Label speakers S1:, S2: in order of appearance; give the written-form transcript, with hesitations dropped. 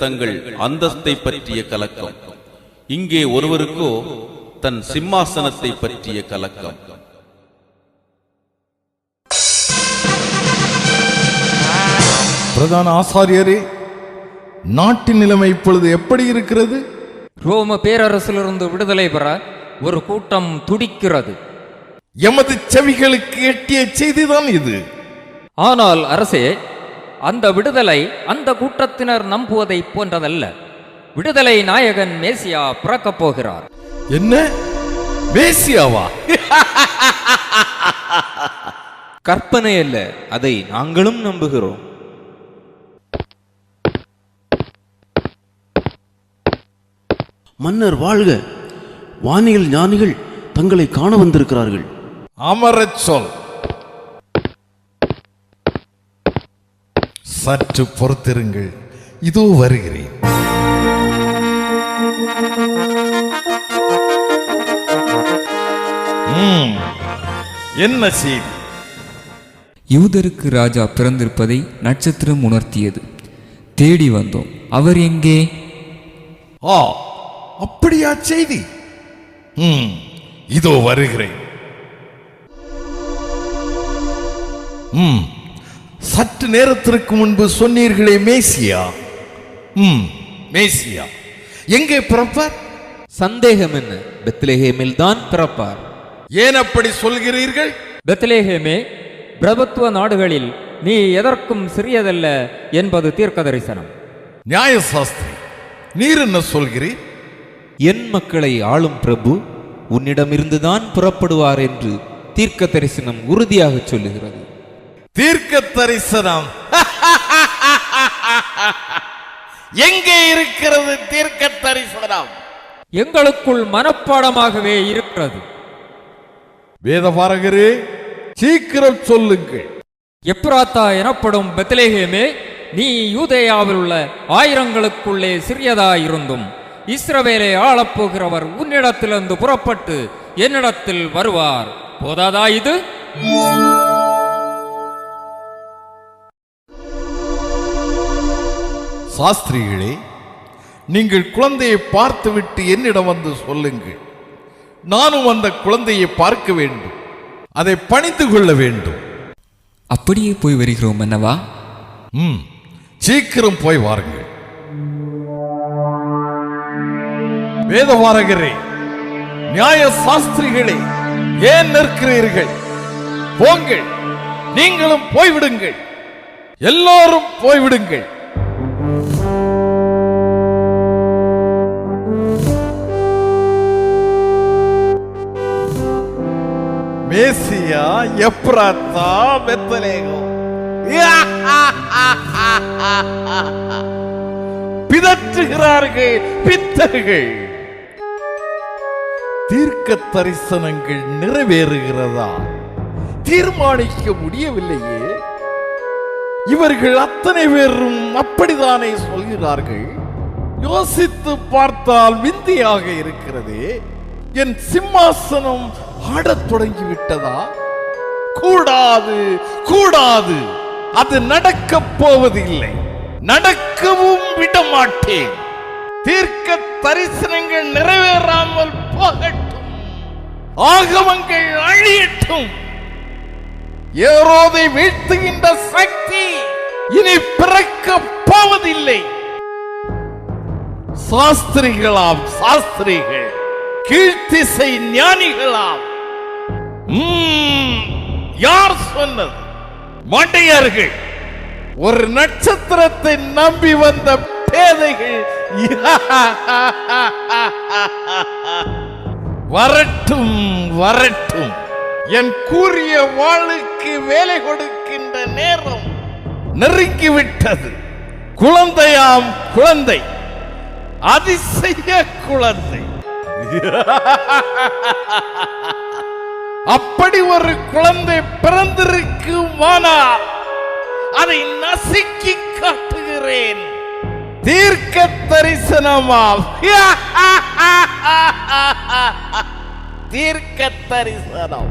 S1: தங்கள் அந்தஸ்தை பற்றிய கலக்கம். இங்கே ஒருவருக்கோ தன் சிம்மாசனத்தை பற்றிய கலக்கம்.
S2: பிரதான ஆசாரியரே, நாட்டின் நிலைமை இப்பொழுது எப்படி இருக்கிறது?
S3: ரோம பேரரசிலிருந்து விடுதலை பெற ஒரு கூட்டம் துடிக்கிறது.
S2: எமது செவிகளுக்கு எட்டிய செய்திதான் இது.
S3: ஆனால் அரசே, அந்த விடுதலை அந்த கூட்டத்தினர் நம்புவதை போன்றதல்ல. விடுதலை நாயகன் மேசியா பிறக்கப் போகிறார்.
S2: என்ன, மேசியாவா?
S4: கற்பனை அல்ல, அதை நாங்களும் நம்புகிறோம்.
S5: மன்னர் வாழ்க! வானியல் ஞானிகள் தங்களை காண வந்திருக்கிறார்கள்.
S2: அமரச் சொல். சற்று பொறுத்திருங்கள், இதோ வருகிறேன். என்ன செய்தி?
S6: யூதருக்கு ராஜா பிறந்திருப்பதை நட்சத்திரம் உணர்த்தியது. தேடி வந்தோம். அவர் எங்கே?
S2: அப்படியா செய்தி? இதோ வருகிறேன். சற்று நேரத்திற்கு முன்பு சொன்னீர்களே மேசியா. மேசியா எங்கே பிறப்பார்?
S4: சந்தேகம் என்ன, பெத்லெஹேமில் தான் பிறப்பார்.
S2: ஏன் அப்படி சொல்கிறீர்கள்?
S3: பெத்லெஹேமே, பிரபுத்துவ நாடுகளில் நீ எதற்கும் சிறியதல்ல என்பது தீர்க்க தரிசனம்.
S2: நியாய சாஸ்திரி, நீர் என்ன சொல்கிறீர்?
S4: என் மக்களை ஆளும் பிரபு உன்னிடமிருந்துதான் புறப்படுவார் என்று தீர்க்க தரிசனம் உறுதியாக சொல்லுகிறது.
S2: தீர்க்க தரிசனம் எங்கே இருக்கிறது? தீர்க்க தரிசனம்
S3: எங்களுக்குள் மனப்பாடமாகவே இருக்கிறது.
S2: வேதபாரகரே, சீக்கிரம் சொல்லுங்கள்.
S3: எப்ராத்தா எனப்படும் பெத்லெஹேமே, நீ யூதேயாவில் உள்ள ஆயிரங்களுக்குள்ளே சிறியதாயிருந்தும் இஸ்ரவேலை ஆளப்போகிறவர் உன்னிடத்திலிருந்து புறப்பட்டு என்னிடத்தில் வருவார். போதாதா இது?
S2: சாஸ்திரிகளே, நீங்கள் குழந்தையை பார்த்துவிட்டு என்னிடம் வந்து சொல்லுங்கள். நானும் அந்த குழந்தையை பார்க்க வேண்டும், அதை பணிந்து கொள்ள வேண்டும்.
S6: அப்படியே போய் வருகிறோம் என்னவா?
S2: சீக்கிரம் போய் வாருங்கள். வேதபாரகரே, நியாய சாஸ்திரிகளே, ஏன் நிற்கிறீர்கள்? போங்கள், நீங்களும் போய்விடுங்கள். எல்லோரும் போய்விடுங்கள். மேசியா, எப்ராத்தா, பெத்லெகேம், பிதற்றுகிறார்கள் பித்தர்கள். தீர்க்க தரிசனங்கள் நிறைவேறுகிறதா? தீர்மானிக்க முடியவில்லையே. இவர்கள் அத்தனை பேரும் அப்படித்தானே சொல்கிறார்கள். யோசித்து பார்த்தால் விந்தையாக இருக்கிறதே. என் சிம்மாசனம் ஆடத் தொடங்கிவிட்டதா? கூடாது, கூடாது, அது நடக்கப் போவதில்லை, நடக்கவும் விடமாட்டேன். தீர்க்க தரிசனங்கள் நிறைவேறாமல் போகட்டும், ஆகமங்கள் அழியட்டும். ஏரோதை வீழ்த்துகின்ற சக்தி இனி பிறக்கப் போவதில்லை. சாஸ்திரிகளாம் சாஸ்திரிகள், கீழ்த்திசை ஞானிகளாம். யார் சொன்னது? மண்டையர்கள், ஒரு நட்சத்திரத்தை நம்பி வந்த பேதைகள். வரட்டும் வரட்டும், என் கூறிய வாளுக்கு வேலை கொடுக்கின்ற நேரம் நெருங்கிவிட்டது. குழந்தையாம் குழந்தை, அதிசய குழந்தை. அப்படி ஒரு குழந்தை பிறந்திருக்குமானா அதை நசுக்கி காட்டுகிறேன். தீர்க்க தரிசனமாம். தீர்க்க தரிசனம்.